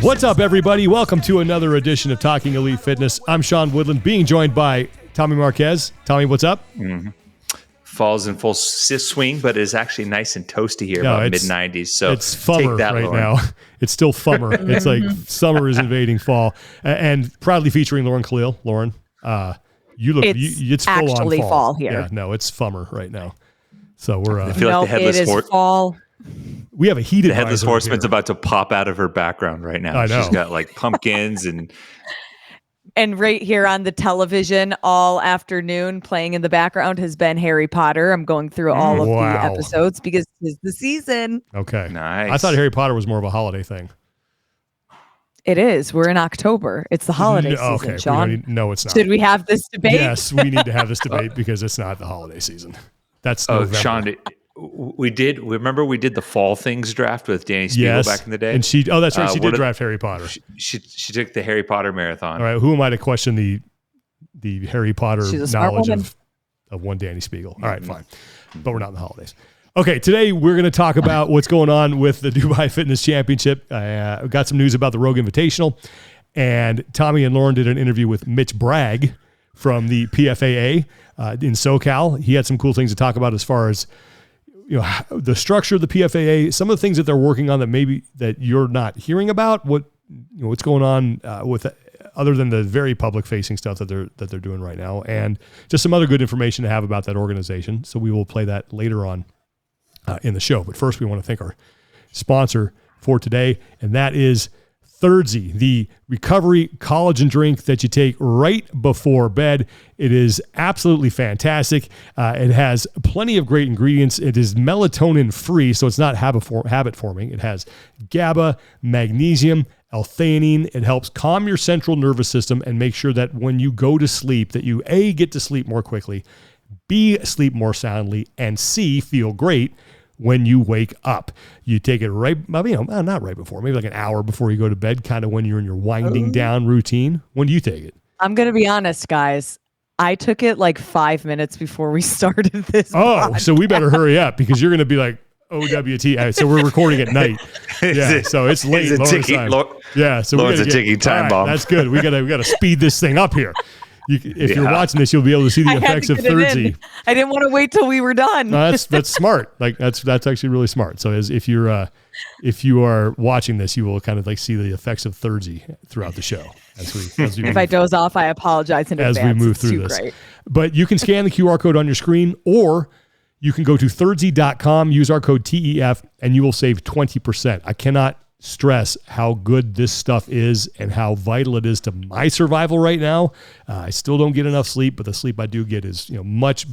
What's up, everybody? Welcome to another edition of Talking Elite Fitness. I'm Sean Woodland, being joined by Tommy Marquez. Tommy, what's up? Mm-hmm. Fall's in full swing, but it's actually nice and toasty here, about mid-90s. So it's summer take that, right Lauren. now. It's still summer. It's like summer is invading fall. And proudly featuring Lauren Khalil. Lauren, you look, it's full on fall here. Yeah, no, it's summer right now. So we're. I feel like the headless it is fall. We have a heated. The headless horseman's about to pop out of her background right now. I know. She's got like pumpkins and. And right here on the television all afternoon playing in the background has been Harry Potter. I'm going through all of the episodes because it's the season. Okay. Nice. I thought Harry Potter was more of a holiday thing. It is. We're in October. It's the holiday season, Sean. No, it's not. Should we have this debate? Yes, we need to have this debate because it's not the holiday season. That's November. Sean, we did the fall things draft with Danny Spiegel back in the day. And that's right. She did draft Harry Potter. She took the Harry Potter marathon. All right. Who am I to question the Harry Potter knowledge of one Danny Spiegel? All right, fine. But we're not in the holidays. Okay. Today we're going to talk about what's going on with the Dubai Fitness Championship. We've got some news about the Rogue Invitational, and Tommy and Lauren did an interview with Mitch Bragg from the PFAA in SoCal. He had some cool things to talk about as far as the structure of the PFAA, some of the things that they're working on that you're not hearing about, what's going on with other than the very public facing stuff that they're doing right now, and just some other good information to have about that organization. So we will play that later on in the show. But first, we want to thank our sponsor for today, and that is Thirdsy, the recovery collagen drink that you take right before bed. It is absolutely fantastic. It has plenty of great ingredients. It is melatonin free, so it's not habit forming. It has GABA, magnesium, L-theanine. It helps calm your central nervous system and make sure that when you go to sleep, that you A, get to sleep more quickly, B, sleep more soundly, and C, feel great when you wake up. You take it not right before, maybe like an hour before you go to bed, kind of when you're in your winding down routine. When do you take it? I'm going to be honest, guys. I took it like 5 minutes before we started this. Oh, so we better hurry up because you're going to be like, OWT. So we're recording at night. Yeah, so it's late. It's a ticking time bomb. That's good. We gotta speed this thing up here. If you're watching this, you'll be able to see the effects of Thirdsy. I didn't want to wait till we were done. No, that's smart. Like that's actually really smart. So if you are watching this, you will kind of like see the effects of Thirdsy throughout the show. If I doze off, I apologize in advance. As we move through this. Great. But you can scan the QR code on your screen, or you can go to thirdsy.com, use our code TEF, and you will save 20%. I cannot stress how good this stuff is and how vital it is to my survival right now. I still don't get enough sleep, but the sleep I do get is much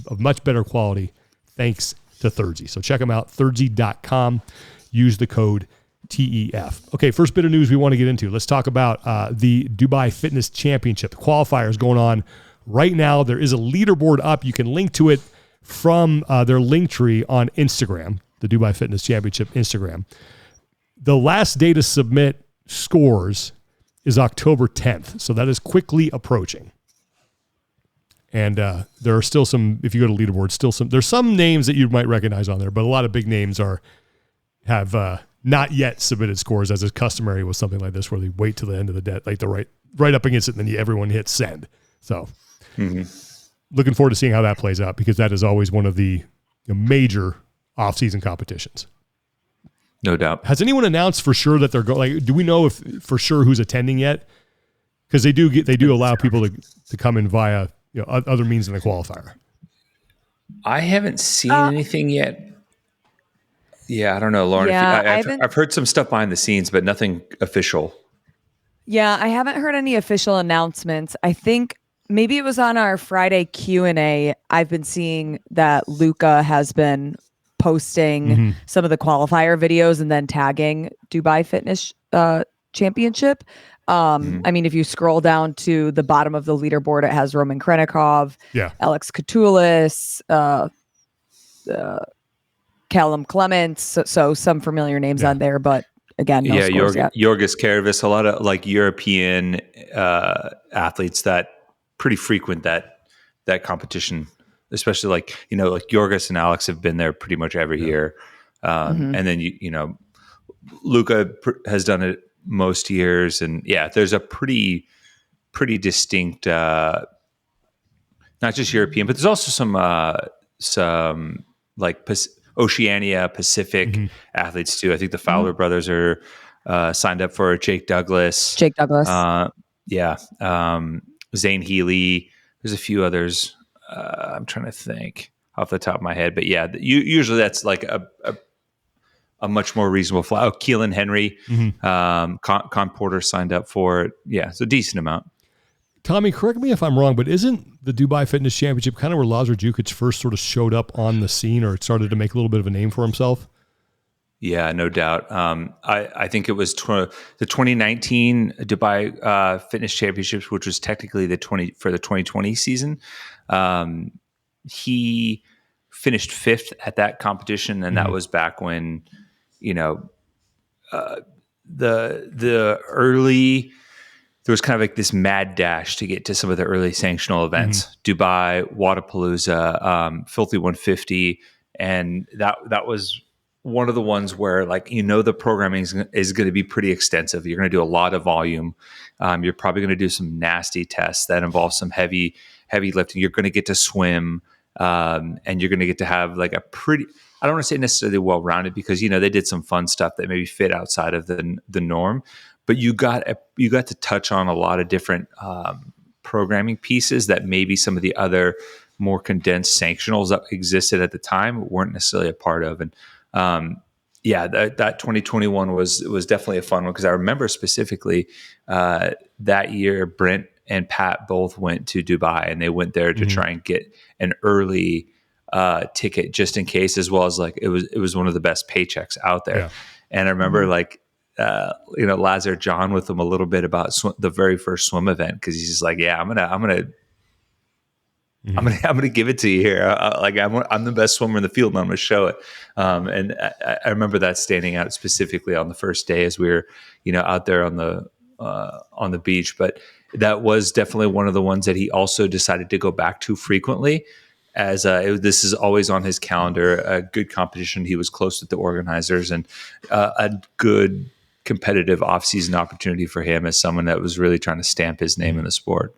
better quality thanks to Thirdsy. So check them out, thirdsy.com. Use the code TEF. Okay, first bit of news we want to get into. Let's talk about the Dubai Fitness Championship. The qualifiers going on right now. There is a leaderboard up. You can link to it from their link tree on Instagram, the Dubai Fitness Championship Instagram. The last day to submit scores is October 10th, so that is quickly approaching. And there are still some, if you go to leaderboard, there's some names that you might recognize on there, but a lot of big names have not yet submitted scores, as is customary with something like this, where they wait till the end of the day, like the right up against it, and then everyone hits send. So. Looking forward to seeing how that plays out, because that is always one of the major off-season competitions. No doubt. Has anyone announced for sure that they're going? Like, do we know if for sure who's attending yet? Because they do allow people to come in via other means than the qualifier. I haven't seen anything yet. Yeah, I don't know, Lauren. Yeah, I've heard some stuff behind the scenes, but nothing official. Yeah, I haven't heard any official announcements. I think maybe it was on our Friday Q&A. I've been seeing that Luca has been posting some of the qualifier videos and then tagging Dubai Fitness Championship. I mean, if you scroll down to the bottom of the leaderboard, it has Roman Krenikov, Alex Katoulis, Callum Clements. So some familiar names on there, but again, no scores yet. Yorgos Karavis, a lot of like European athletes that pretty frequent that competition, especially like Yorgos and Alex have been there pretty much every year. And then, Luca has done it most years. And yeah, there's a pretty distinct, not just European, but there's also some like Oceania, Pacific athletes too. I think the Fowler brothers are signed up for Jake Douglas. Zane Healy. There's a few others. I'm trying to think off the top of my head, but yeah, usually that's like a much more reasonable fly. Oh, Keelan Henry, Con Porter signed up for it. Yeah, it's a decent amount. Tommy, correct me if I'm wrong, but isn't the Dubai Fitness Championship kind of where Lazar Djukic first sort of showed up on the scene or started to make a little bit of a name for himself? Yeah, no doubt. I think it was the 2019 Dubai Fitness Championships, which was technically the 2020 season. He finished 5th at that competition, and that was back when, the early. There was kind of like this mad dash to get to some of the early sanctional events, Dubai, Wodapalooza, Filthy 150. And that was one of the ones where the programming is going to be pretty extensive. You're going to do a lot of volume. You're probably going to do some nasty tests that involve some heavy lifting. You're going to get to swim and you're going to get to have like a pretty, I don't want to say necessarily well-rounded because, they did some fun stuff that maybe fit outside of the norm. But you got to touch on a lot of different programming pieces that maybe some of the other more condensed sanctionals that existed at the time weren't necessarily a part of. And that 2021 was definitely a fun one because I remember specifically that year Brent and Pat both went to Dubai and they went there to try and get an early ticket just in case, as well as it was one of the best paychecks out there. Yeah. And I remember Lazar John with him a little bit about the very first swim event because he's just like, yeah, I'm gonna give it to you here. I'm the best swimmer in the field, and I'm gonna show it. And I remember that standing out specifically on the first day as we were, out there on the beach. But that was definitely one of the ones that he also decided to go back to frequently. As this is always on his calendar, a good competition. He was close with the organizers and a good competitive off-season opportunity for him as someone that was really trying to stamp his name in the sport.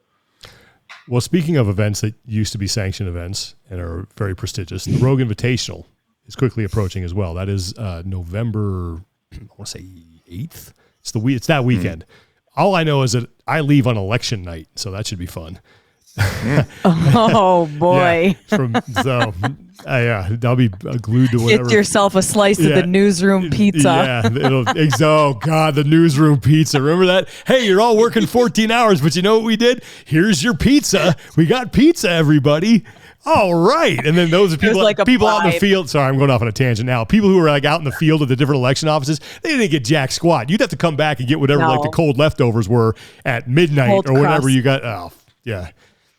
Well, speaking of events that used to be sanctioned events and are very prestigious, the Rogue Invitational is quickly approaching as well. That is November, I want to say 8th. It's that weekend. All I know is that I leave on election night, so that should be fun. Oh boy! I'll be glued to whatever. Get yourself a slice of the newsroom pizza. Oh God, the newsroom pizza. Remember that? Hey, you're all working 14 hours, but you know what we did? Here's your pizza. We got pizza, everybody. All right. And then those are people out in the field. Sorry, I'm going off on a tangent now. People who were out in the field at the different election offices, they didn't get jack squat. You'd have to come back and get whatever the cold leftovers were at midnight cold or whatever crust. You got. Oh, yeah.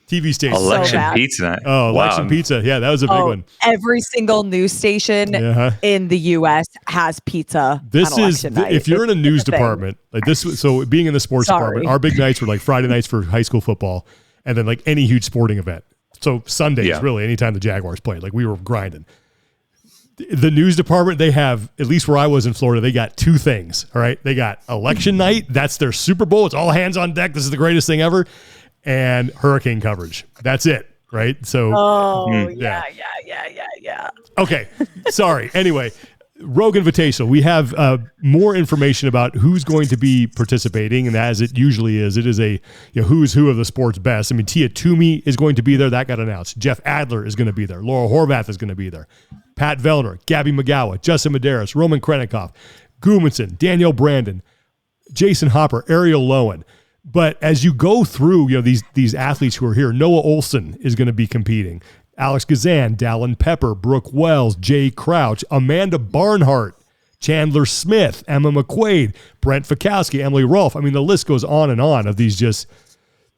TV station. Election pizza night. Oh, election pizza. Yeah, that was a big one. Every single news station in the U.S. has pizza. This is, if you're in a news department, like this, so being in the sports department, our big nights were Friday nights for high school football and then any huge sporting event. So Sundays, really, anytime the Jaguars played, we were grinding. The news department, they have, at least where I was in Florida, they got 2 things, all right? They got election night. That's their Super Bowl. It's all hands on deck. This is the greatest thing ever. And hurricane coverage. That's it, right? So, yeah. Okay, sorry. Anyway, Rogue Invitational. We have more information about who's going to be participating, and as it usually is, it is a who's who of the sport's best. I mean, Tia Toomey is going to be there. That got announced. Jeff Adler is going to be there. Laura Horvath is going to be there. Pat Vellner, Gabby McGowan, Justin Medeiros, Roman Krennikov, Gumanson, Danielle Brandon, Jason Hopper, Ariel Lowen. But as you go through, these athletes who are here, Noah Olson is going to be competing. Alex Gazan, Dallin Pepper, Brooke Wells, Jay Crouch, Amanda Barnhart, Chandler Smith, Emma McQuaid, Brent Fikowski, Emily Rolfe. I mean, the list goes on and on of these just,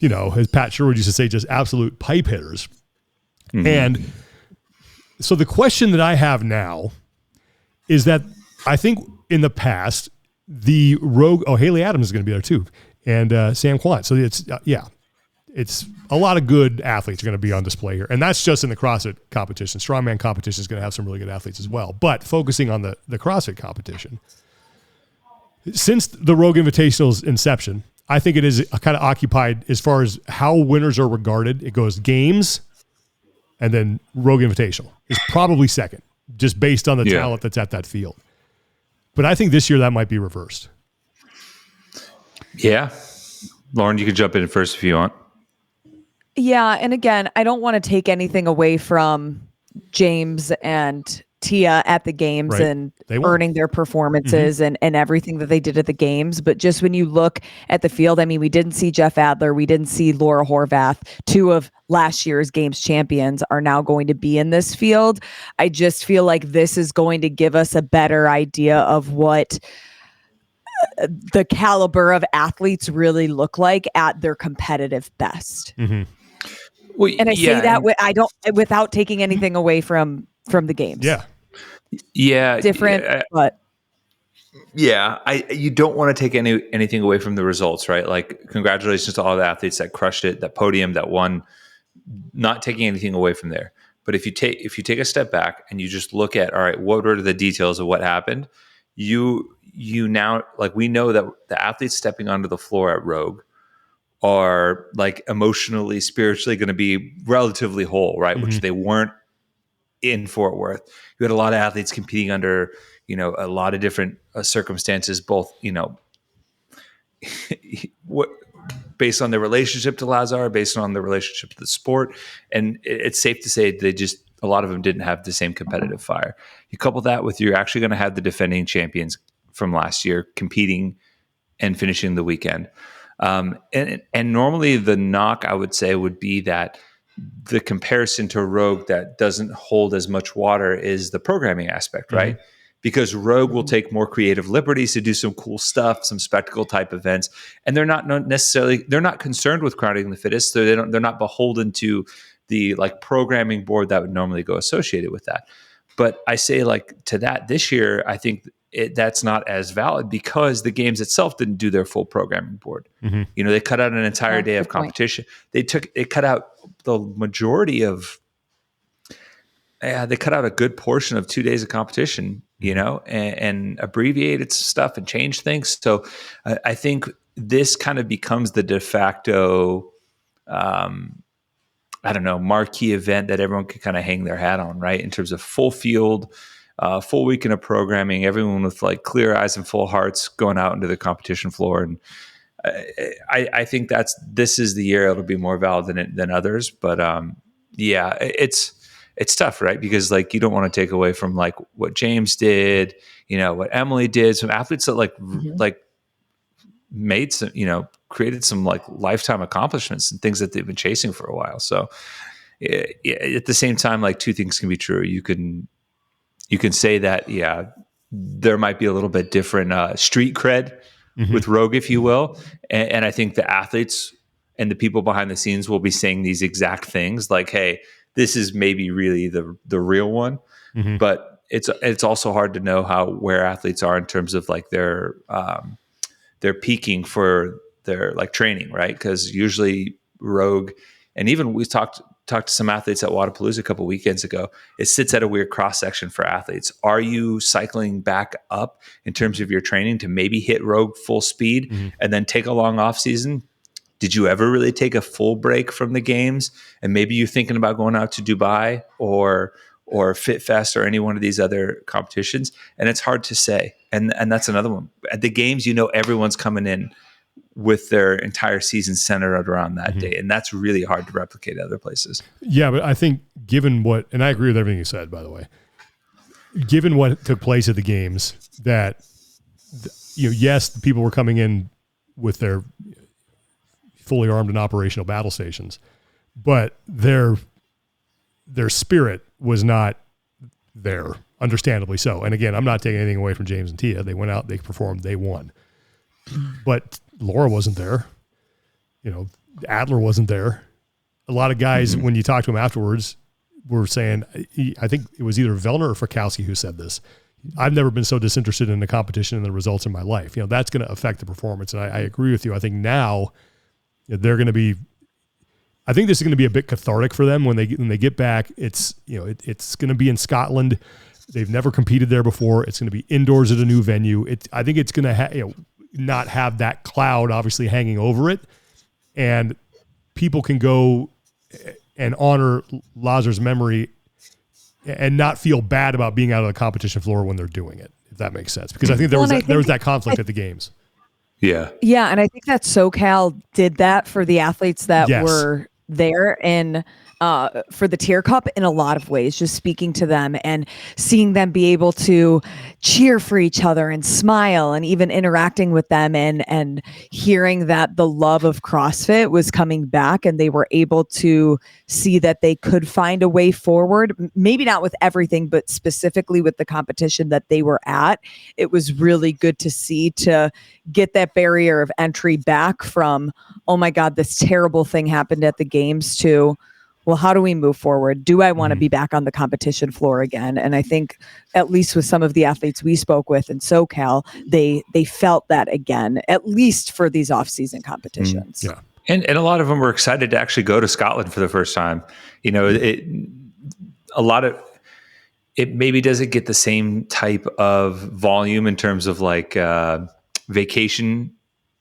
as Pat Sherwood used to say, just absolute pipe hitters. Mm-hmm. And so the question that I have now is that I think in the past, the Rogue, Haley Adams is going to be there too. And Sam Kwan. So it's a lot of good athletes are going to be on display here. And that's just in the CrossFit competition. Strongman competition is going to have some really good athletes as well. But focusing on the CrossFit competition, since the Rogue Invitational's inception, I think it is kind of occupied as far as how winners are regarded. It goes games, and then Rogue Invitational is probably second, just based on the talent that's at that field. But I think this year that might be reversed. Yeah. Lauren, you can jump in first if you want. Yeah, and again, I don't want to take anything away from James and Tia at the games and earning their performances and everything that they did at the games. But just when you look at the field, I mean, we didn't see Jeff Adler. We didn't see Laura Horvath. 2 of last year's games champions are now going to be in this field. I just feel like this is going to give us a better idea of what the caliber of athletes really look like at their competitive best. Well, and I say that without taking anything away from the games. Yeah. Different, but you don't want to take anything away from the results, right? Like, congratulations to all the athletes that crushed it, that podium, that won. Not taking anything away from there. But if you take a step back and you just look at, all right, what were the details of what happened? You now, like, we know that the athletes stepping onto the floor at Rogue are like emotionally, spiritually going to be relatively whole, right? Which they weren't in Fort Worth. You had a lot of athletes competing under, a lot of different circumstances, both, based on their relationship to Lazar, based on their relationship to the sport. And it's safe to say a lot of them didn't have the same competitive fire. You couple that with, you're actually going to have the defending champions from last year competing and finishing the weekend. And normally the knock, I would say, would be that the comparison to Rogue that doesn't hold as much water is the programming aspect, right? Because Rogue will take more creative liberties to do some cool stuff, some spectacle type events, and they're not concerned with crowning the fittest, so they're not beholden to the like programming board that would normally go associated with that. But I say, like, to that this year, I think that's not as valid because the games itself didn't do their full programming board. They cut out an entire day of competition. They cut out the majority of. They cut out a good portion of 2 days of competition, and abbreviated stuff and changed things. So I think this kind of becomes the de facto, marquee event that everyone can kind of hang their hat on, right? In terms of full field, full weekend of programming, everyone with like clear eyes and full hearts going out into the competition floor. And I think this is the year it'll be more valid than others. But it's tough, right? Because like, you don't want to take away from like what James did, what Emily did, some athletes that like made some, created some like lifetime accomplishments and things that they've been chasing for a while. So at the same time, like, 2 things can be true. You can say that, there might be a little bit different street cred with Rogue, if you will. And I think the athletes and the people behind the scenes will be saying these exact things like, hey, this is maybe really the real one. But it's also hard to know where athletes are in terms of like their peaking for their like training, right? Because usually Rogue, and even we talked to some athletes at Wadapalooza a couple weekends ago, it sits at a weird cross section for athletes. Are you cycling back up in terms of your training to maybe hit Rogue full speed and then take a long off season? Did you ever really take a full break from the games? And maybe you're thinking about going out to Dubai or Fit Fest or any one of these other competitions. And it's hard to say. And that's another one. At the games, everyone's coming in with their entire season centered around that day. And that's really hard to replicate at other places. Yeah, but I think given and I agree with everything you said, by the way, given what took place at the games, that, yes, the people were coming in with their fully armed and operational battle stations, but their spirit was not there, understandably so. And again, I'm not taking anything away from James and Tia. They went out, they performed, they won. But Laura wasn't there. Adler wasn't there. A lot of guys, when you talk to them afterwards, were saying, I think it was either Vellner or Frykowski who said this, I've never been so disinterested in the competition and the results in my life. That's going to affect the performance. And I agree with you. I think now they're going to be, I think this is going to be a bit cathartic for them when they get back. It's, it's going to be in Scotland. They've never competed there before. It's going to be indoors at a new venue. I think it's going to not have that cloud obviously hanging over it, and people can go and honor Lazar's memory and not feel bad about being out of the competition floor when they're doing it, if that makes sense. Because I think there was that conflict at the games. Yeah. Yeah. And I think that SoCal did that for the athletes that were there and for the Tier Cup in a lot of ways, just speaking to them and seeing them be able to cheer for each other and smile and even interacting with them and hearing that the love of CrossFit was coming back and they were able to see that they could find a way forward, maybe not with everything, but specifically with the competition that they were at. It was really good to see, to get that barrier of entry back from, oh my God, this terrible thing happened at the games, to, well, how do we move forward? Do I want to be back on the competition floor again? And I think, at least with some of the athletes we spoke with in SoCal, they felt that again, at least for these off-season competitions. Yeah. And a lot of them were excited to actually go to Scotland for the first time. You know, it maybe doesn't get the same type of volume in terms of like vacation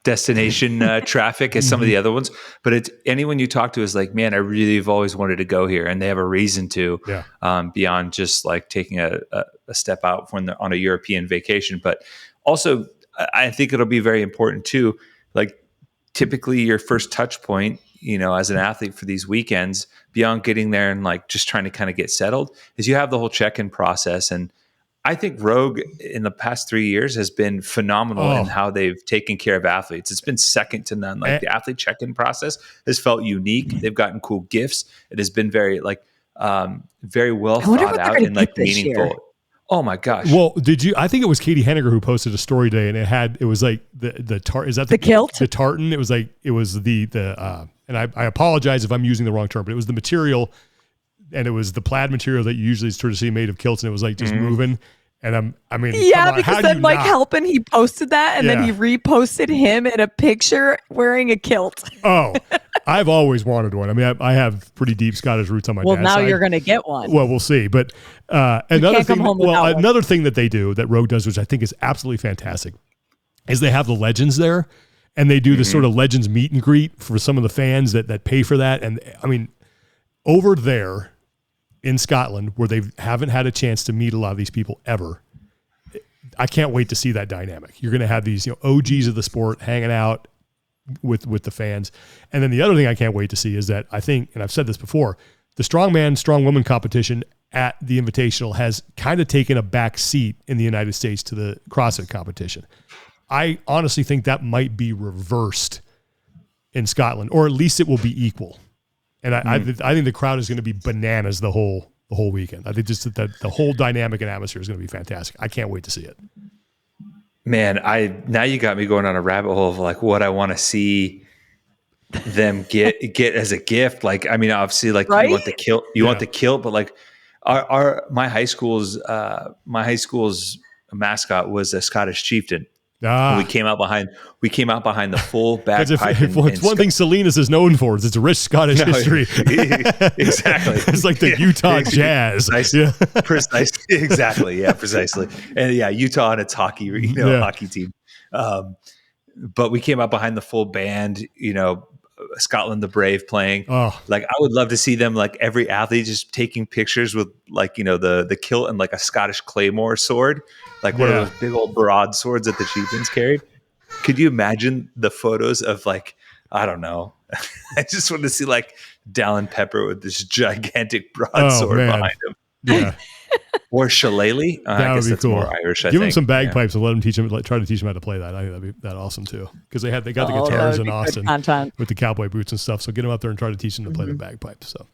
destination traffic as some of the other ones, but it's anyone you talk to is like, man, I really have always wanted to go here, and they have a reason to, beyond just like taking a step out when they're on a European vacation. But also, I think it'll be very important too. Like, typically, your first touch point, you know, as an athlete for these weekends, beyond getting there and like just trying to kind of get settled, is you have the whole check-in process. And I think Rogue in the past 3 years has been phenomenal in how they've taken care of athletes. It's been second to none. Like, the athlete check-in process has felt unique. They've gotten cool gifts. It has been very very well thought out and like meaningful. Year. Oh my gosh. Well, I think it was Katie Henniger who posted a story today, and it was like the kilt? The tartan. It was the and I apologize if I'm using the wrong term, but it was the material, and it was the plaid material that you usually sort of see made of kilts, and it was like just moving. And because then Mike Halpin, he posted that, and then he reposted him in a picture wearing a kilt. Oh, I've always wanted one. I mean, I have pretty deep Scottish roots on my dad's side. Well, now you're going to get one. Well, we'll see. But another thing that they do, that Rogue does, which I think is absolutely fantastic, is they have the legends there, and they do the sort of legends meet and greet for some of the fans that pay for that. And I mean, over there in Scotland, where they haven't had a chance to meet a lot of these people ever, I can't wait to see that dynamic. You're going to have these, you know, OGs of the sport hanging out with the fans. And then the other thing I can't wait to see is that I think, and I've said this before, the strongman, strong woman competition at the Invitational has kind of taken a back seat in the United States to the CrossFit competition. I honestly think that might be reversed in Scotland, or at least it will be equal. And I think the crowd is going to be bananas the whole weekend. I think just that the whole dynamic and atmosphere is going to be fantastic. I can't wait to see it. Man, now you got me going on a rabbit hole of like what I want to see them get as a gift. Like, I mean, obviously, like, you want the kilt, but like my high school's mascot was a Scottish chieftain. We came out behind the full bagpipe. It's one thing Salinas is known for, is its rich Scottish history. Exactly. It's like the Utah Jazz. Precisely. Exactly. Yeah, precisely. And Utah and its hockey, hockey team. But we came out behind the full band, Scotland the Brave playing. Like, I would love to see them, like, every athlete just taking pictures with, like, the kilt and like a Scottish claymore sword, like one of those big old broadswords that the chieftains carried. Could you imagine the photos of, like, I don't know. I just want to see like Dallin Pepper with this gigantic broadsword behind him. Yeah. Or shillelagh. That would be cool. More Irish, Give him some bagpipes and let him try to teach him how to play that. I think that'd be that awesome too. Because they got the guitars in Austin with the cowboy boots and stuff. So get him out there and try to teach him to play the bagpipes. So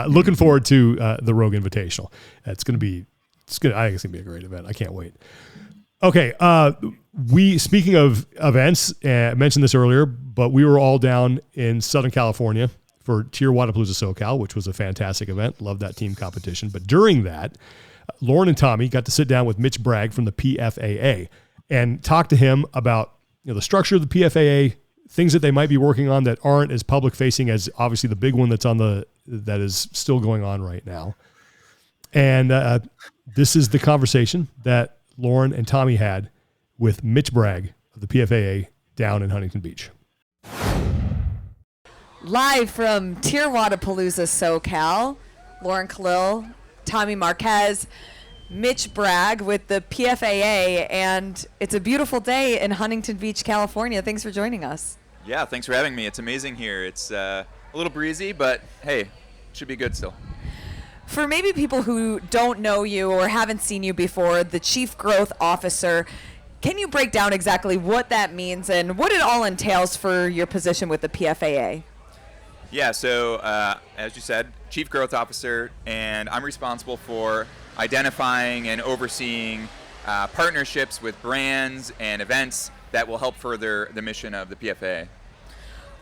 looking forward to the Rogue Invitational. I think it's gonna be a great event. I can't wait. Okay. Speaking of events, I mentioned this earlier, but we were all down in Southern California for Tier Wadapalooza SoCal, which was a fantastic event. Loved that team competition. But during that, Lauren and Tommy got to sit down with Mitch Bragg from the PFAA and talk to him about the structure of the PFAA, things that they might be working on that aren't as public facing as obviously the big one that is still going on right now. And this is the conversation that Lauren and Tommy had with Mitch Bragg of the PFAA down in Huntington Beach. Live from Wadapalooza, SoCal, Lauren Khalil, Tommy Marquez, Mitch Bragg with the PFAA, and it's a beautiful day in Huntington Beach, California. Thanks for joining us. Yeah, thanks for having me. It's amazing here. It's a little breezy, but hey, it should be good still. For maybe people who don't know you or haven't seen you before, the Chief Growth Officer, can you break down exactly what that means and what it all entails for your position with the PFAA? Yeah, so as you said, Chief Growth Officer, and I'm responsible for identifying and overseeing partnerships with brands and events that will help further the mission of the PFAA.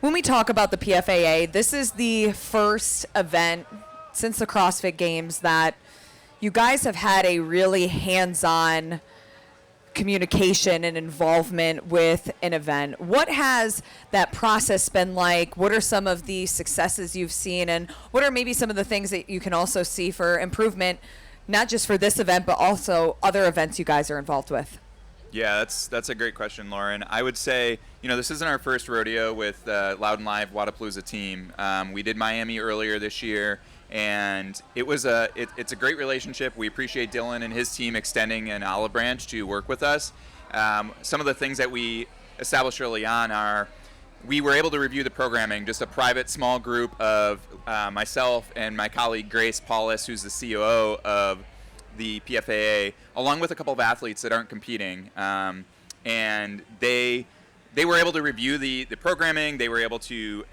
When we talk about the PFAA, this is the first event since the CrossFit Games that you guys have had a really hands-on communication and involvement with an event. What has that process been like? What are some of the successes you've seen, and what are maybe some of the things that you can also see for improvement, not just for this event, but also other events you guys are involved with? Yeah, that's a great question, Lauren. I would say, this isn't our first rodeo with Loud and Live Wadapalooza team. We did Miami earlier this year, and it's a great relationship. We appreciate Dylan and his team extending an olive branch to work with us. Some of the things that we established early on are we were able to review the programming, just a private small group of myself and my colleague Grace Paulus, who's the COO of the PFAA, along with a couple of athletes that aren't competing. And they were able to review the programming. They were able to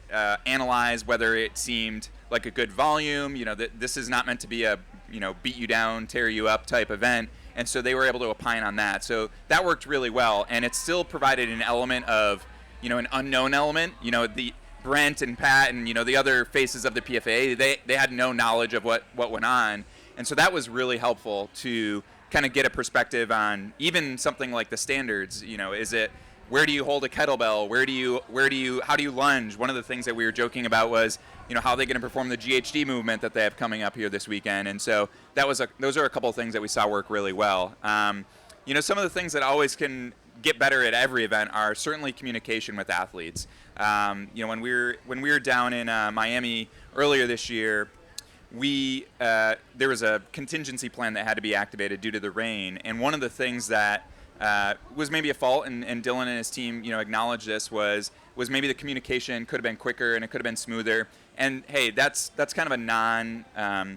analyze whether it seemed like a good volume. This is not meant to be a beat you down, tear you up type event. And so they were able to opine on that. So that worked really well. And it still provided an element of, an unknown element. The Brent and Pat and, the other faces of the PFAA, they had no knowledge of what went on. And so that was really helpful to kind of get a perspective on even something like the standards. Is it, where do you hold a kettlebell? How do you lunge? One of the things that we were joking about was, how are they going to perform the GHD movement that they have coming up here this weekend? And so those are a couple of things that we saw work really well. Some of the things that always can get better at every event are certainly communication with athletes. When we were down in Miami earlier this year, there was a contingency plan that had to be activated due to the rain, and one of the things that was maybe a fault, and Dylan and his team, acknowledged this, was maybe the communication could have been quicker and it could have been smoother. And hey, that's kind of a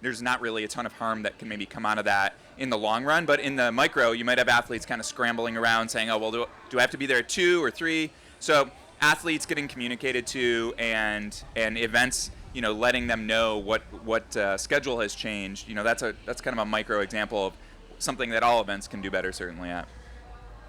there's not really a ton of harm that can maybe come out of that in the long run, but in the micro, you might have athletes kind of scrambling around saying, oh, well, do I have to be there at 2 or 3? So athletes getting communicated to, and events, letting them know what schedule has changed. That's kind of a micro example of something that all events can do better, certainly at.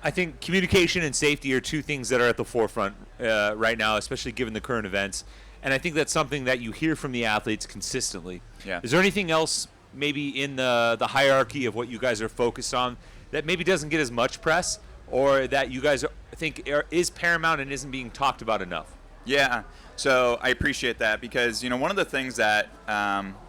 I think communication and safety are two things that are at the forefront right now, especially given the current events. And I think that's something that you hear from the athletes consistently. Yeah. Is there anything else maybe in the hierarchy of what you guys are focused on that maybe doesn't get as much press, or that you guys think is paramount and isn't being talked about enough? Yeah, so I appreciate that, because one of the things that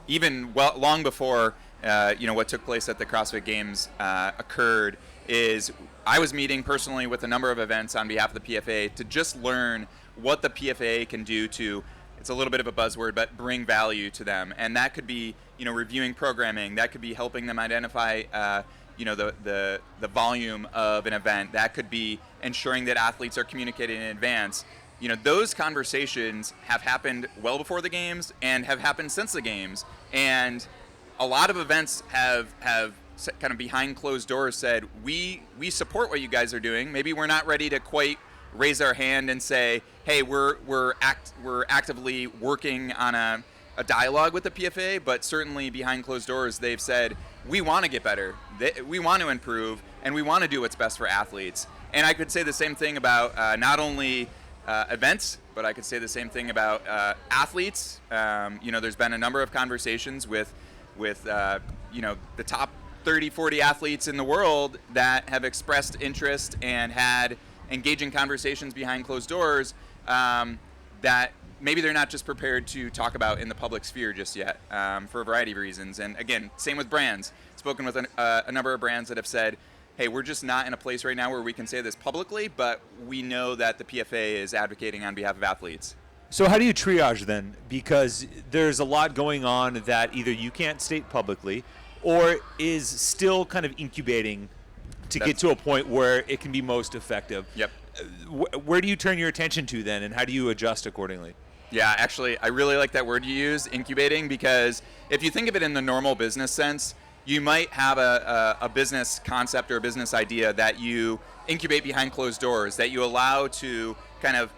even long before what took place at the CrossFit Games occurred is I was meeting personally with a number of events on behalf of the PFAA to just learn what the PFAA can do to, it's a little bit of a buzzword, but bring value to them. And that could be reviewing programming, that could be helping them identify the volume of an event, that could be ensuring that athletes are communicating in advance. Those conversations have happened well before the games and have happened since the games. And a lot of events have kind of behind closed doors said, we support what you guys are doing. Maybe we're not ready to quite raise our hand and say, hey, we're actively working on a dialogue with the PFAA, but certainly behind closed doors, they've said, we want to get better, we want to improve, and we want to do what's best for athletes. And I could say the same thing about not only events, but I could say the same thing about athletes. There's been a number of conversations with the top 30, 40 athletes in the world that have expressed interest and had engaging conversations behind closed doors that maybe they're not just prepared to talk about in the public sphere just yet, for a variety of reasons. And again, same with brands. Spoken with a number of brands that have said, hey, we're just not in a place right now where we can say this publicly, but we know that the PFAA is advocating on behalf of athletes. So how do you triage then? Because there's a lot going on that either you can't state publicly or is still kind of incubating to get to a point where it can be most effective. Yep. Where do you turn your attention to then, and how do you adjust accordingly? Yeah, actually, I really like that word you use, incubating, because if you think of it in the normal business sense, you might have a business concept or a business idea that you incubate behind closed doors, that you allow to kind of,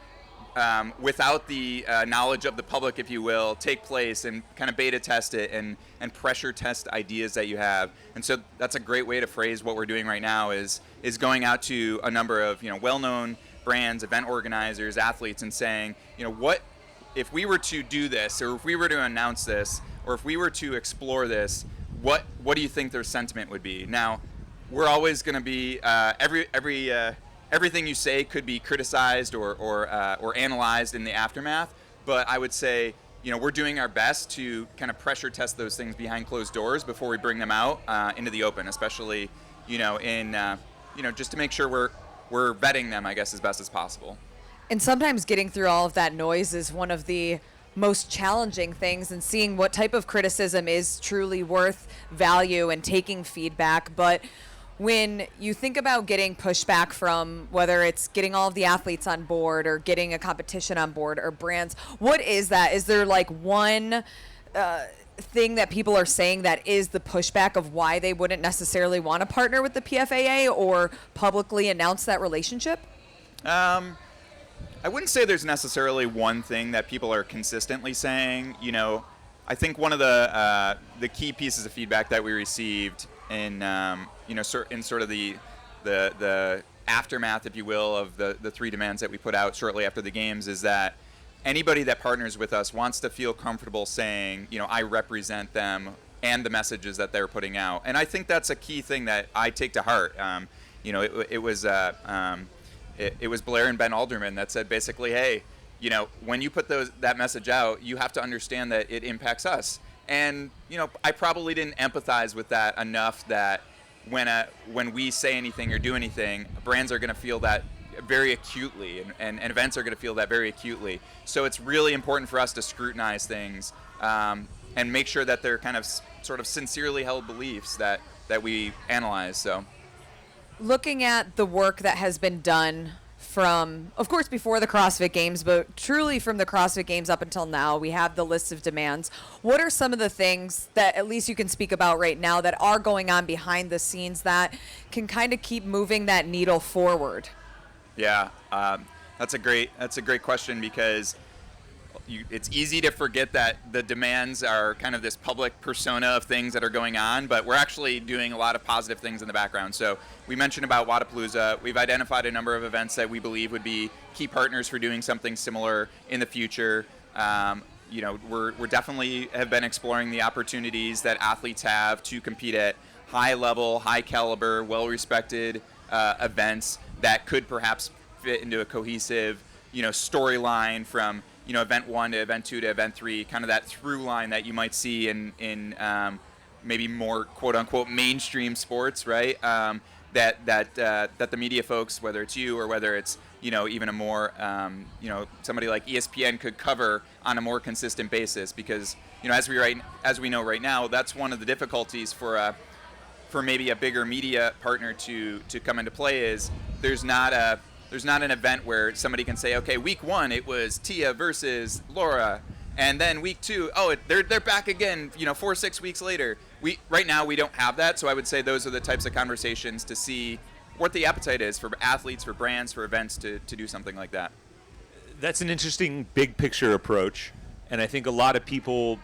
without the knowledge of the public, if you will, take place and kind of beta test it and pressure test ideas that you have. And so that's a great way to phrase what we're doing right now is going out to a number of well-known brands, event organizers, athletes, and saying, what if we were to do this, or if we were to announce this, or if we were to explore this, what do you think their sentiment would be? Now, we're always going to be everything you say could be criticized or analyzed in the aftermath, but I would say we're doing our best to kind of pressure test those things behind closed doors before we bring them out into the open, especially in just to make sure we're vetting them, I guess, as best as possible. And sometimes getting through all of that noise is one of the most challenging things, and seeing what type of criticism is truly worth value and taking feedback. But when you think about getting pushback from whether it's getting all of the athletes on board or getting a competition on board or brands, what is that? Is there like one thing that people are saying that is the pushback of why they wouldn't necessarily want to partner with the PFAA or publicly announce that relationship? I wouldn't say there's necessarily one thing that people are consistently saying. I think one of the key pieces of feedback that we received in sort of the aftermath, if you will, of the 3 demands that we put out shortly after the games is that anybody that partners with us wants to feel comfortable saying, I represent them and the messages that they're putting out. And I think that's a key thing that I take to heart. It was Blair and Ben Alderman that said basically, hey, when you put that message out, you have to understand that it impacts us. And I probably didn't empathize with that enough that when we say anything or do anything, brands are going to feel that very acutely, and events are going to feel that very acutely. So it's really important for us to scrutinize things and make sure that they're kind of sort of sincerely held beliefs that we analyze. So, looking at the work that has been done from, of course, before the CrossFit Games, but truly from the CrossFit Games up until now, we have the list of demands. What are some of the things that at least you can speak about right now that are going on behind the scenes that can kind of keep moving that needle forward? Yeah, that's a great question, because it's easy to forget that the demands are kind of this public persona of things that are going on, but we're actually doing a lot of positive things in the background. So we mentioned about Wodapalooza. We've identified a number of events that we believe would be key partners for doing something similar in the future. We're definitely have been exploring the opportunities that athletes have to compete at high level, high caliber, well-respected events that could perhaps fit into a cohesive, storyline from event 1 to event 2 to event 3, kind of that through line that you might see in maybe more quote unquote mainstream sports, right? That the media folks, whether it's you or whether it's even a more somebody like ESPN could cover on a more consistent basis, because as we know right now, that's one of the difficulties for maybe a bigger media partner to come into play is there's not an event where somebody can say, okay, week 1 it was Tia versus Laura, and then week 2, they're back again, 4-6 weeks later. Right now we don't have that, so I would say those are the types of conversations to see what the appetite is for athletes, for brands, for events to do something like that. That's an interesting big picture approach, and I think a lot of people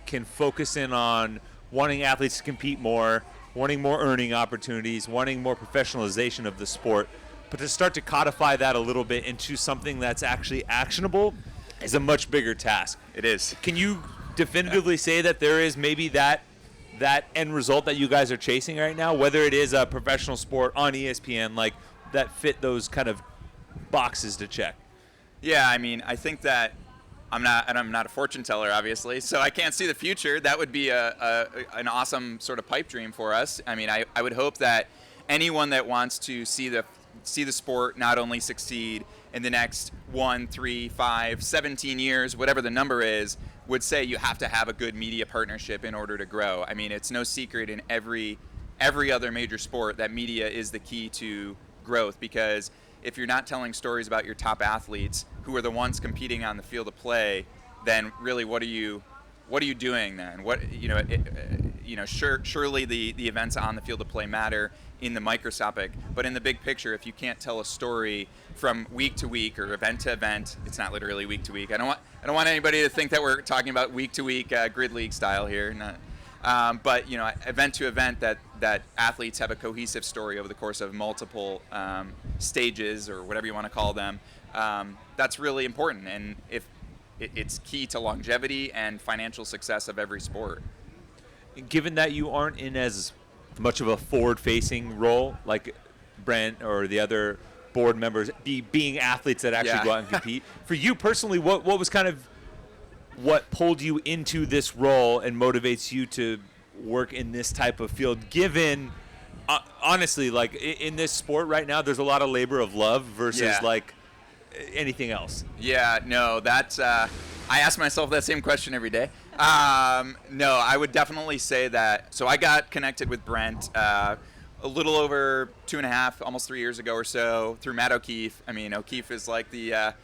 can focus in on wanting athletes to compete more, wanting more earning opportunities, wanting more professionalization of the sport. But to start to codify that a little bit into something that's actually actionable is a much bigger task. It is. Can you definitively say that there is maybe that end result that you guys are chasing right now, whether it is a professional sport on ESPN, like that fit those kind of boxes to check? Yeah, I mean, I think that I'm not a fortune teller, obviously, so I can't see the future. That would be an awesome sort of pipe dream for us. I mean, I would hope that anyone that wants to see the sport not only succeed in the next 1, 3, 5, 17 years, whatever the number is, would say you have to have a good media partnership in order to grow. I mean, it's no secret in every other major sport that media is the key to growth, because if you're not telling stories about your top athletes who are the ones competing on the field of play, then really what are you doing then? Surely the events on the field of play matter in the microscopic, but in the big picture, if you can't tell a story from week to week or event to event, it's not literally week to week. I don't want anybody to think that we're talking about week to week grid league style here. But event to event, that athletes have a cohesive story over the course of multiple stages or whatever you want to call them. That's really important, and if it's key to longevity and financial success of every sport. Given that you aren't in as much of a forward-facing role like Brent or the other board members, being athletes that actually go out and compete, for you personally, what was kind of what pulled you into this role and motivates you to work in this type of field, given honestly, like in this sport right now, there's a lot of labor of love versus like anything else? Yeah, no, that's I ask myself that same question every day. No, I would definitely say that. So I got connected with Brent a little over 2.5, almost 3 years ago or so through Matt O'Keefe. I mean, O'Keefe is like the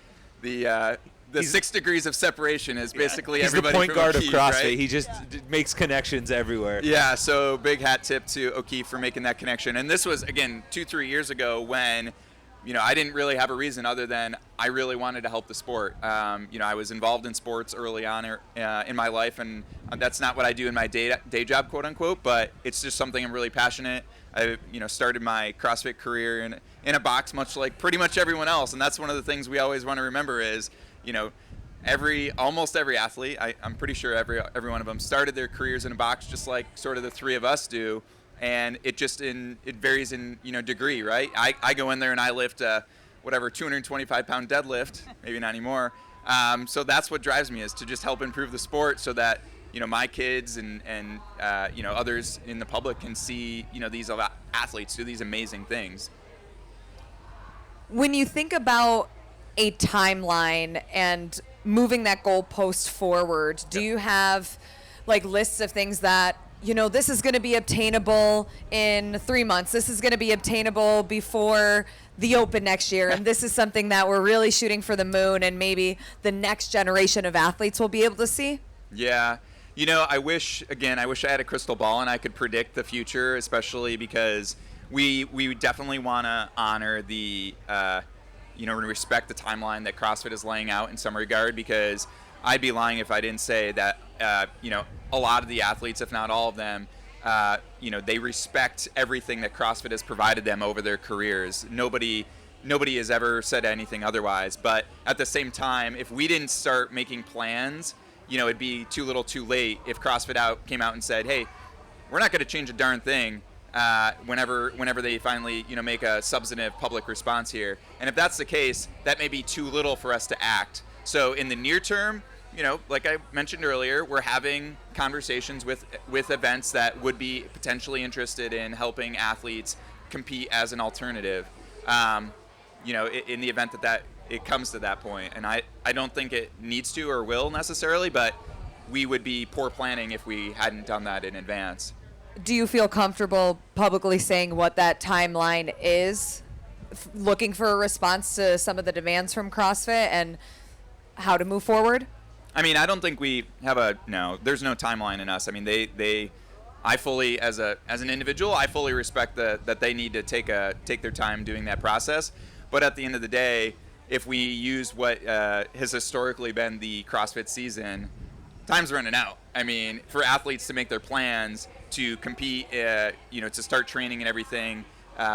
6 degrees of separation is basically everybody. He's the point guard O'Keefe, of CrossFit. right? He just makes connections everywhere. Yeah, so big hat tip to O'Keefe for making that connection. And this was, again, 2-3 years ago when, I didn't really have a reason other than I really wanted to help the sport. I was involved in sports early on in my life, and that's not what I do in my day job, quote unquote, but it's just something I'm really passionate. I, started my CrossFit career in a box, much like pretty much everyone else, and that's one of the things we always want to remember is, almost every athlete, I'm pretty sure every one of them started their careers in a box, just like sort of the three of us do. And it varies in degree, right? I go in there and I lift 225-pound deadlift, maybe not anymore. So that's what drives me, is to just help improve the sport so that my kids and others in the public can see these athletes do these amazing things. When you think about a timeline and moving that goalpost forward, do you have like lists of things that this is going to be obtainable in 3 months. This is going to be obtainable before the Open next year. And this is something that we're really shooting for the moon, and maybe the next generation of athletes will be able to see? Yeah. I wish I had a crystal ball and I could predict the future, especially because we definitely want to honor the, respect the timeline that CrossFit is laying out in some regard, because I'd be lying if I didn't say that, a lot of the athletes, if not all of them, they respect everything that CrossFit has provided them over their careers. Nobody has ever said anything otherwise. But at the same time, if we didn't start making plans, it'd be too little too late if CrossFit came out and said, hey, we're not going to change a darn thing whenever they finally, make a substantive public response here. And if that's the case, that may be too little for us to act. So in the near term, like I mentioned earlier, we're having conversations with events that would be potentially interested in helping athletes compete as an alternative, in the event that it comes to that point. And I don't think it needs to or will necessarily, but we would be poor planning if we hadn't done that in advance. Do you feel comfortable publicly saying what that timeline is, looking for a response to some of the demands from CrossFit and how to move forward? I mean, I don't think we have there's no timeline in us. I mean, I fully, as an individual, I fully respect that they need to take their time doing that process. But at the end of the day, if we use what has historically been the CrossFit season, time's running out. I mean, for athletes to make their plans to compete, to start training and everything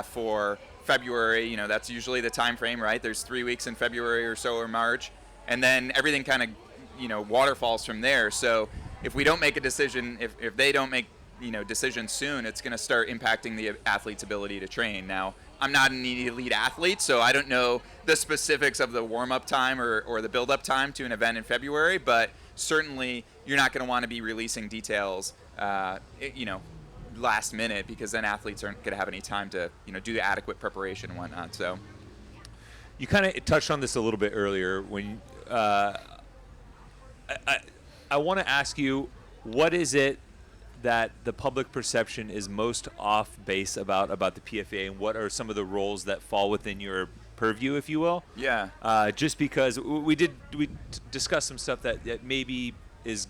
for February, that's usually the time frame, right? There's 3 weeks in February or so, or March, and then everything kind of waterfalls from there. So if we don't make a decision, if they don't make decisions soon, it's going to start impacting the athlete's ability to train. Now, I'm not an elite athlete, so I don't know the specifics of the warm-up time or the build-up time to an event in February, but certainly you're not going to want to be releasing details, last minute, because then athletes aren't going to have any time to, do the adequate preparation and whatnot. So you kind of touched on this a little bit earlier when I want to ask you, what is it that the public perception is most off base about the PFAA, and what are some of the roles that fall within your purview, if you will? Yeah. Just because we discussed some stuff that maybe is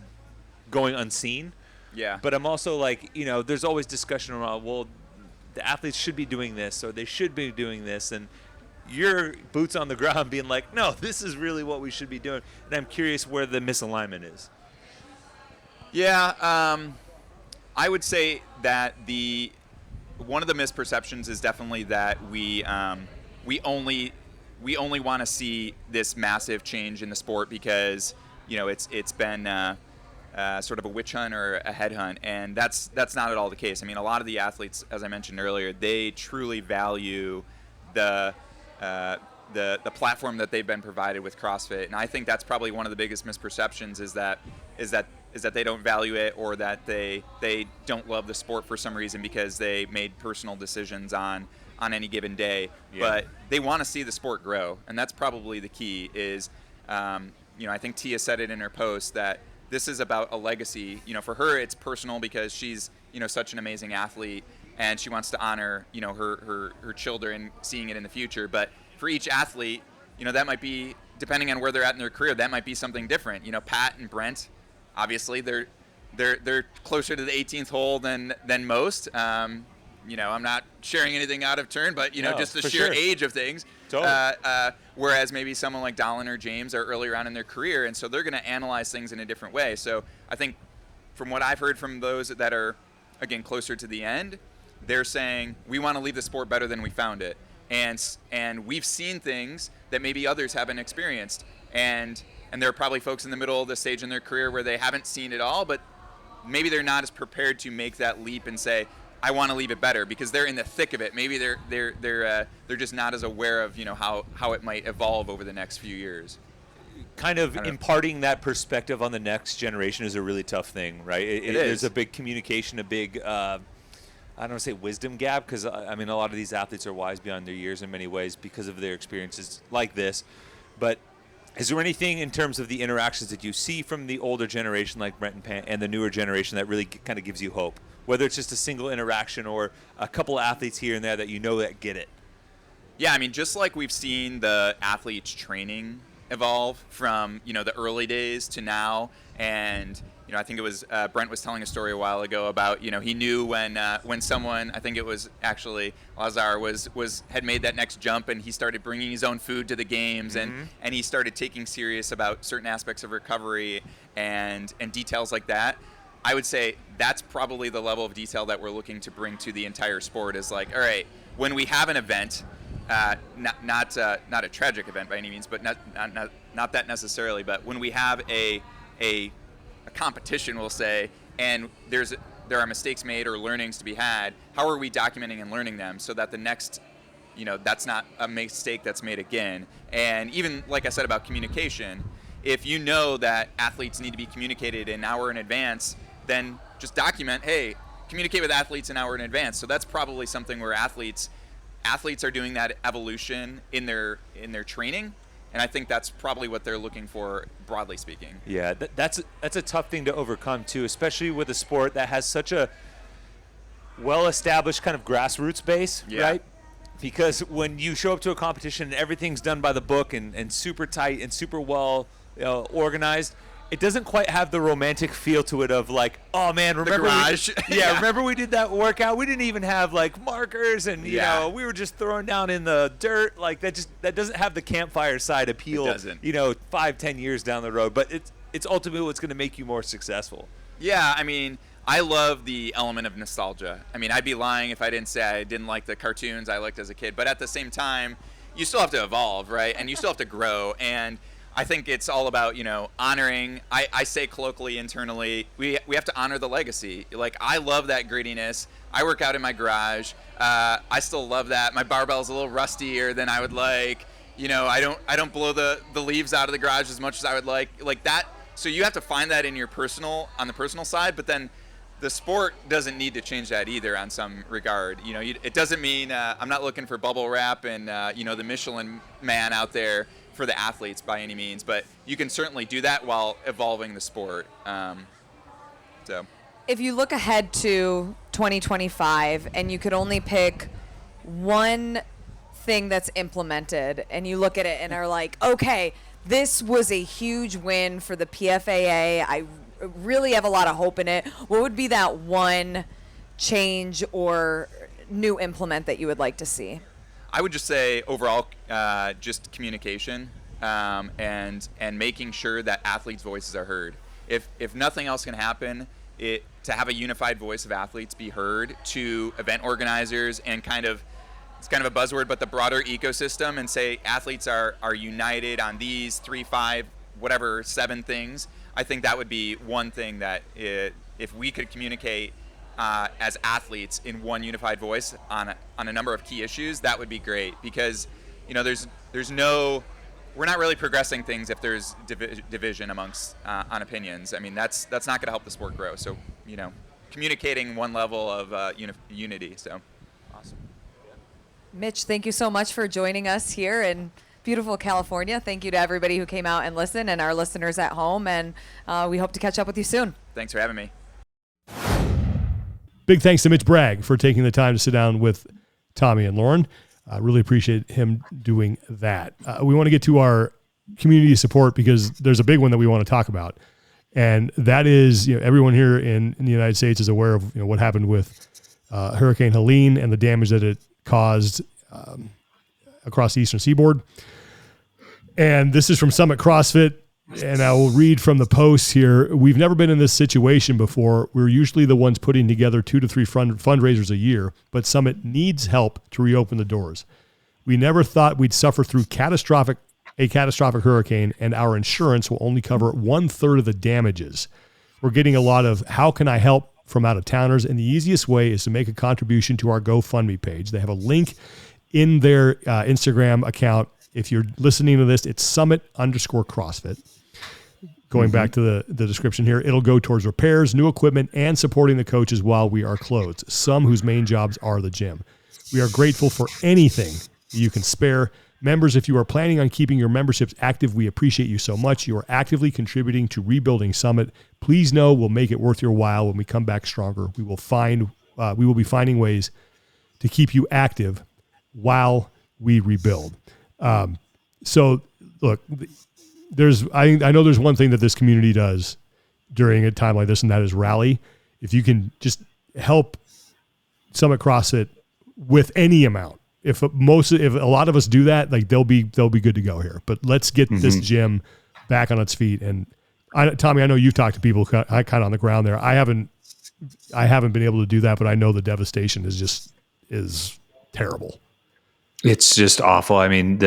going unseen. Yeah. But I'm also like, there's always discussion around, well, the athletes should be doing this, or they should be doing this, and your boots on the ground being like, no, this is really what we should be doing. And I'm curious where the misalignment is. Yeah. I would say that one of the misperceptions is definitely that we only want to see this massive change in the sport because it's been sort of a witch hunt or a head hunt, and that's not at all the case. I mean, a lot of the athletes, as I mentioned earlier, they truly value the platform that they've been provided with CrossFit, and I think that's probably one of the biggest misperceptions is that they don't value it, or that they don't love the sport for some reason because they made personal decisions on any given day. Yeah. But they want to see the sport grow, and that's probably the key. Is I think Tia said it in her post that this is about a legacy. For her, it's personal because she's such an amazing athlete, and she wants to honor her children seeing it in the future. But for each athlete, that might be, depending on where they're at in their career, that might be something different. Pat and Brent, obviously they're closer to the 18th hole than most. I'm not sharing anything out of turn, but just the sheer age of things. Totally. Whereas maybe someone like Dolan or James are earlier on in their career, and so they're going to analyze things in a different way. So I think from what I've heard from those that are, again, closer to the end, they're saying we want to leave the sport better than we found it, and we've seen things that maybe others haven't experienced, and there are probably folks in the middle of the stage in their career where they haven't seen it all, but maybe they're not as prepared to make that leap and say, I want to leave it better, because they're in the thick of it. Maybe they're just not as aware of how it might evolve over the next few years. Kind of imparting that perspective on the next generation is a really tough thing, right? It is. There's a big communication, a big I don't want to say wisdom gap, because I mean a lot of these athletes are wise beyond their years in many ways because of their experiences like this. But is there anything in terms of the interactions that you see from the older generation like Brent and Pam and the newer generation that really kind of gives you hope? Whether it's just a single interaction or a couple of athletes here and there that that get it. Yeah, I mean, just like we've seen the athletes' training evolve from, the early days to now, and, I think it was Brent was telling a story a while ago about, he knew when someone, I think it was actually Lazar, had made that next jump, and he started bringing his own food to the games, mm-hmm. and he started taking serious about certain aspects of recovery and details like that. I would say that's probably the level of detail that we're looking to bring to the entire sport. Is like, all right, when we have an event, not a tragic event by any means, but not that necessarily. But when we have a competition, we'll say, and there are mistakes made or learnings to be had, how are we documenting and learning them so that the next, that's not a mistake that's made again? And even like I said about communication, if you know that athletes need to be communicated an hour in advance, then just document, hey, communicate with athletes an hour in advance. So that's probably something where athletes are doing that evolution in their training, and I think that's probably what they're looking for, broadly speaking. Yeah, that's a tough thing to overcome too, especially with a sport that has such a well-established kind of grassroots base, right? Because when you show up to a competition and everything's done by the book and super tight and super well organized, it doesn't quite have the romantic feel to it of like, oh man, remember remember we did that workout? We didn't even have like markers, and we were just throwing down in the dirt. Like that doesn't have the campfire side appeal. It doesn't. 5-10 years down the road, but it's ultimately what's going to make you more successful. Yeah, I mean, I love the element of nostalgia. I mean, I'd be lying if I didn't say I didn't like the cartoons I liked as a kid. But at the same time, you still have to evolve, right? And you still have to grow. And I think it's all about, honoring. I say colloquially, internally, we have to honor the legacy. Like, I love that grittiness. I work out in my garage. I still love that. My barbell's a little rustier than I would like. I don't blow the leaves out of the garage as much as I would like that. So you have to find that on the personal side, but then the sport doesn't need to change that either on some regard. It doesn't mean I'm not looking for bubble wrap and the Michelin man out there for the athletes by any means, but you can certainly do that while evolving the sport. If you look ahead to 2025 and you could only pick one thing that's implemented and you look at it and are like, okay, this was a huge win for the PFAA. I really have a lot of hope in it. What would be that one change or new implement that you would like to see? I would just say overall, just communication and making sure that athletes' voices are heard. If nothing else can happen, to have a unified voice of athletes be heard to event organizers and it's kind of a buzzword, but the broader ecosystem, and say athletes are united on these 3, 5, whatever, 7 things. I think that would be one thing that if we could communicate as athletes in one unified voice on a number of key issues, that would be great, because we're not really progressing things if there's division amongst on opinions. I mean, that's not going to help the sport grow. So communicating one level of unity. So awesome. Mitch, thank you so much for joining us here in beautiful California. Thank you to everybody who came out and listened, and our listeners at home, and we hope to catch up with you soon. Thanks for having me. Big thanks to Mitch Bragg for taking the time to sit down with Tommy and Lauren. I really appreciate him doing that. We want to get to our community support because there's a big one that we want to talk about. And that is, everyone here in the United States is aware of what happened with Hurricane Helene and the damage that it caused across the Eastern Seaboard. And this is from Summit CrossFit. And I will read from the post here. We've never been in this situation before. We're usually the ones putting together 2 to 3 fundraisers a year, but Summit needs help to reopen the doors. We never thought we'd suffer through a catastrophic hurricane, and our insurance will only cover 1/3 of the damages. We're getting a lot of how can I help from out of towners, and the easiest way is to make a contribution to our GoFundMe page. They have a link in their Instagram account. If you're listening to this, it's Summit_CrossFit. Going back to the description here, it'll go towards repairs, new equipment, and supporting the coaches while we are closed, some whose main jobs are the gym. We are grateful for anything you can spare. Members, if you are planning on keeping your memberships active, we appreciate you so much. You are actively contributing to rebuilding Summit. Please know we'll make it worth your while when we come back stronger. We will be finding ways to keep you active while we rebuild. So look, I know there's one thing that this community does during a time like this, and that is rally. If you can just help Summit CrossFit with any amount, if a lot of us do that, like they'll be good to go here. But let's get this gym back on its feet. And Tommy, I know you've talked to people kind of on the ground there. I haven't been able to do that, but I know the devastation is terrible. It's just awful. I mean,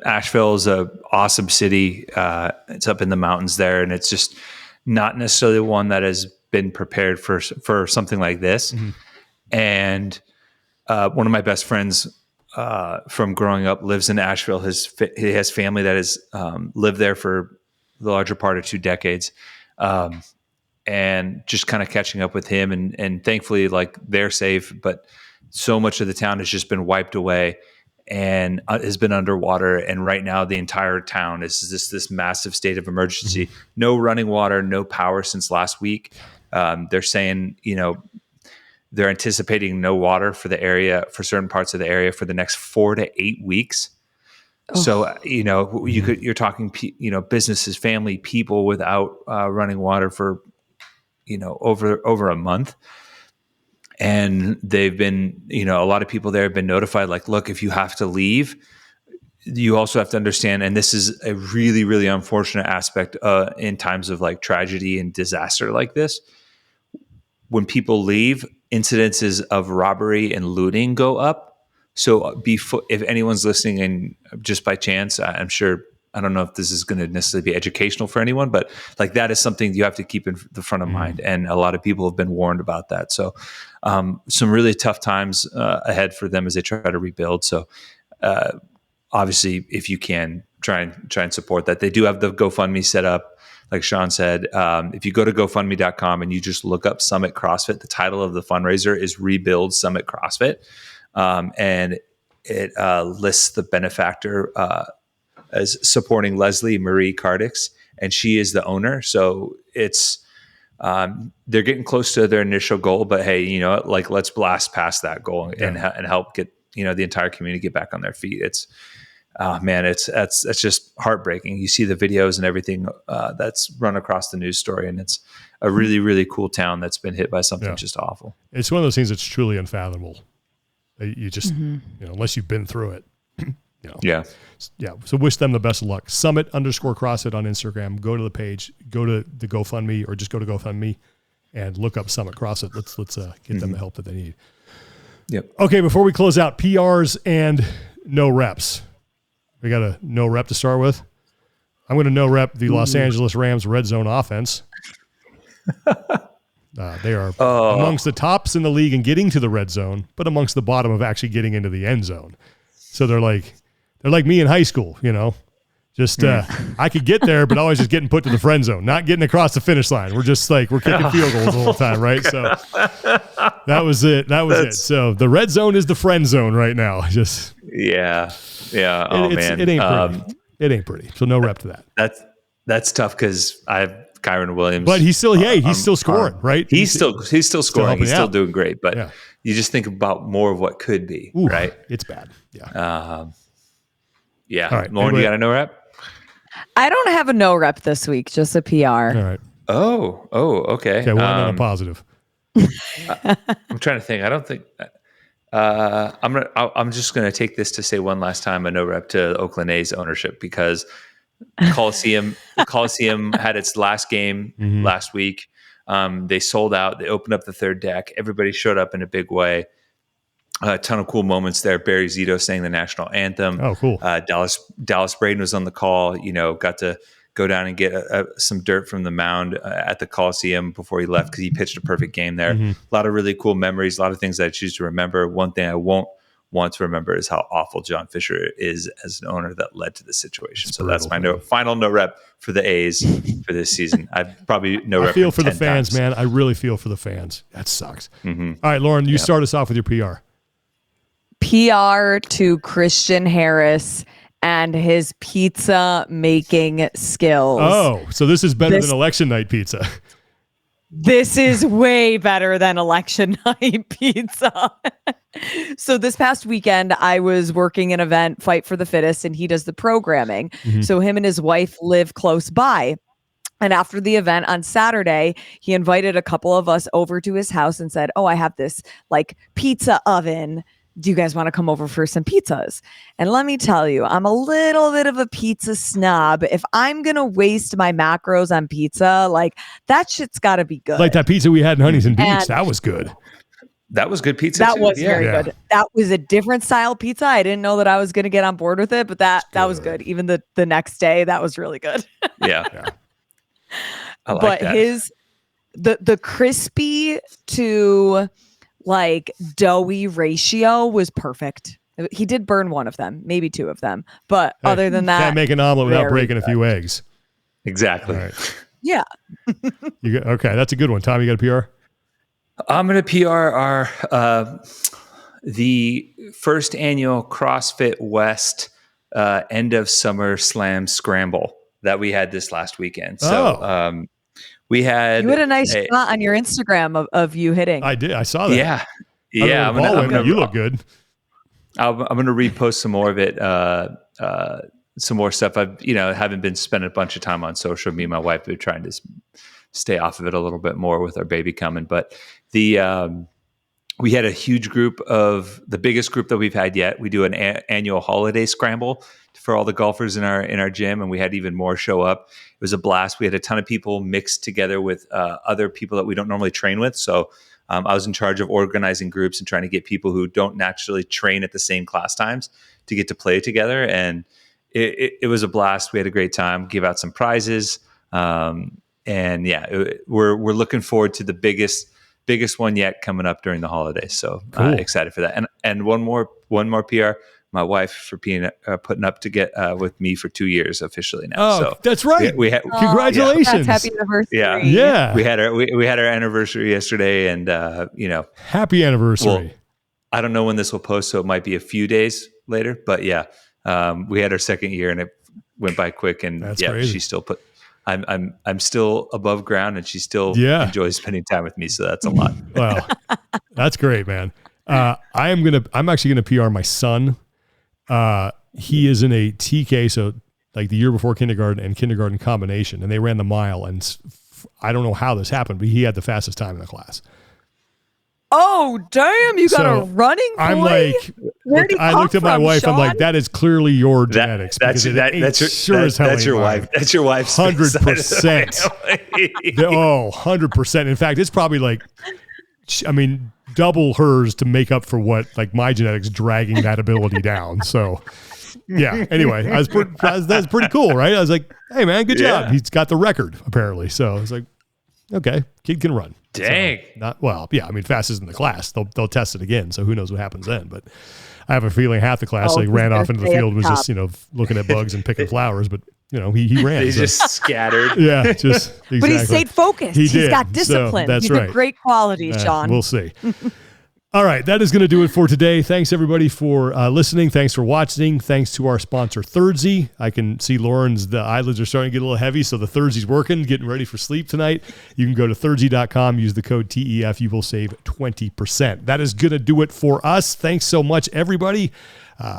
Asheville is a awesome city. It's up in the mountains there, and it's just not necessarily one that has been prepared for something like this. Mm-hmm. And one of my best friends from growing up lives in Asheville. He has family that has lived there for the larger part of 2 decades. And just kind of catching up with him, and thankfully, like, they're safe, but so much of the town has just been wiped away and has been underwater. And right now the entire town is this massive state of emergency. Mm-hmm. No running water, no power since last week. They're saying, they're anticipating no water for certain parts of the area for the next 4 to 8 weeks. Oh. So, you're talking, businesses, family, people without running water for, over a month. And they've been, a lot of people there have been notified, like, look, if you have to leave, you also have to understand, and this is a really, really unfortunate aspect in times of like tragedy and disaster like this. When people leave, incidences of robbery and looting go up. So if anyone's listening, and just by chance, I'm sure I don't know if this is going to necessarily be educational for anyone, but like that is something you have to keep in the front of mind. And a lot of people have been warned about that. So some really tough times ahead for them as they try to rebuild. So obviously, if you can try and support that. They do have the GoFundMe set up. Like Sean said, if you go to GoFundMe.com and you just look up Summit CrossFit, the title of the fundraiser is Rebuild Summit CrossFit. And it lists the benefactor as supporting Leslie Marie Cardix, and she is the owner. So it's they're getting close to their initial goal, but hey, you know, like let's blast past that goal and help get, you know, the entire community get back on their feet. It's that's just heartbreaking. You see the videos and everything that's run across the news story, and it's a really, really cool town that's been hit by something just awful. It's one of those things that's truly unfathomable. You just, you know, unless you've been through it, you know. Yeah. So wish them the best of luck. Summit_CrossFit on Instagram. Go to the page, go to the GoFundMe, or just go to GoFundMe and look up Summit CrossFit. Let's get them the help that they need. Yep. Okay. Before we close out, PRs and no reps. We got a no rep to start with. I'm going to no rep the Los Angeles Rams red zone offense. They are amongst the tops in the league in getting to the red zone, but amongst the bottom of actually getting into the end zone. So they're like me in high school, you know, just I could get there, but always just getting put to the friend zone, not getting across the finish line. We're just like, we're kicking field goals the whole time. Right. So that was it. It. So the red zone is the friend zone right now. Just, yeah. Oh man. It ain't pretty. It ain't pretty. So no rep to that. That's tough. Cause I have Kyron Williams, but he's still, he's still scoring, right? He's still scoring. He's still doing great, but you just think about more of what could be, right? It's bad. Yeah. All right. Lauren, anyway, you got a no rep? I don't have a no rep this week, just a PR. All right. Oh, okay. Okay. Well, I'm a positive. I'm trying to think. I don't think I'm just going to take this to say one last time a no rep to Oakland A's ownership, because Coliseum had its last game last week. They sold out. They opened up the third deck. Everybody showed up in a big way. A ton of cool moments there. Barry Zito sang the national anthem. Oh, cool. Dallas Braden was on the call. You know, got to go down and get some dirt from the mound at the Coliseum before he left, because he pitched a perfect game there. A lot of really cool memories. A lot of things that I choose to remember. One thing I won't want to remember is how awful John Fisher is as an owner that led to this situation. So that's my final no rep for the A's for this season. I've probably no rep. I feel for the times. fans, man. I really feel for the fans. That sucks. All right, Lauren, you start us off with your PR. PR to Christian Harris and his pizza making skills. Oh, so this is better than election night pizza. This is way better than election night pizza. So this past weekend, I was working an event, Fight for the Fittest, and he does the programming. So him and his wife live close by. And after the event on Saturday, he invited a couple of us over to his house and said, I have this like pizza oven. Do you guys want to come over for some pizzas? And let me tell you, I'm a little bit of a pizza snob. If I'm going to waste my macros on pizza, like that shit's got to be good. Like that pizza we had in Huntington Beach. That was good. That was good pizza. That was very good. That was a different style pizza. I didn't know that I was going to get on board with it, but that was good. Even the next day, that was really good. Yeah. I like but that. the crispy to like doughy ratio was perfect. He did burn one of them, maybe two of them, but other than that, can't make an omelet without breaking a few eggs. Exactly. All right. Yeah. Okay, that's a good one. Tom, you got a PR? I'm going to PR our the first annual CrossFit West end of summer slam scramble that we had this last weekend. So we had you had a nice shot on your Instagram of you hitting. I did. I saw that. Yeah. You look good. I'm going to repost some more of it. Some more stuff. I've haven't been spending a bunch of time on social. Me and my wife are trying to stay off of it a little bit more with our baby coming. But we had a huge group, of the biggest group that we've had yet. We do an annual holiday scramble for all the golfers in our gym, and we had even more show up. It was a blast. We had a ton of people mixed together with other people that we don't normally train with. So I was in charge of organizing groups and trying to get people who don't naturally train at the same class times to get to play together. And it was a blast. We had a great time. Give out some prizes, and we're looking forward to the biggest one yet coming up during the holidays. So excited for that. And one more PR. My wife for putting up to get with me for 2 years officially now. Oh, so that's right. We had congratulations. That's happy anniversary. Yeah. We had our anniversary yesterday, and happy anniversary. Well, I don't know when this will post, so it might be a few days later. But we had our second year, and it went by quick. And that's crazy. She still I'm still above ground, and she still enjoys spending time with me. So that's a lot. Wow, that's great, man. I'm actually gonna PR my son. He is in a TK, so like the year before kindergarten and kindergarten combination, and they ran the mile, and I don't know how this happened, but he had the fastest time in the class. Oh, damn, you got a running boy? I'm like, I looked at my wife, Sean? I'm like, that is clearly your genetics. That's your wife. That's your wife's 100%. 100%. In fact, it's probably like, double hers to make up for what like my genetics dragging that ability down. So yeah. Anyway, that's pretty cool, right? I was like, hey man, good job. He's got the record apparently. So I was like, okay, kid can run. Dang. So fastest in the class. They'll test it again. So who knows what happens then? But I have a feeling half the class ran off into the field and was just looking at bugs and picking flowers. But he ran. They just scattered. Yeah, just exactly. But he stayed focused. He's got discipline. So that's right. Great quality, Sean. We'll see. All right, that is going to do it for today. Thanks, everybody, for listening. Thanks for watching. Thanks to our sponsor, Thirdsy. I can see Lauren's, the eyelids are starting to get a little heavy, so the Thirdsy's working, getting ready for sleep tonight. You can go to Thirdsy.com, use the code TEF. You will save 20%. That is going to do it for us. Thanks so much, everybody.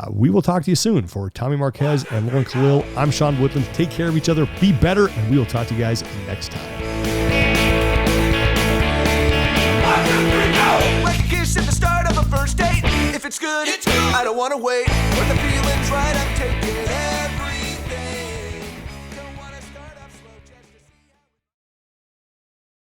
We will talk to you soon. For Tommy Marquez and Lauren Khalil, I'm Sean Woodland. Take care of each other. Be better, and we will talk to you guys next time. At the start of a first date, if it's good, I don't want to wait. When the feeling's right, I'm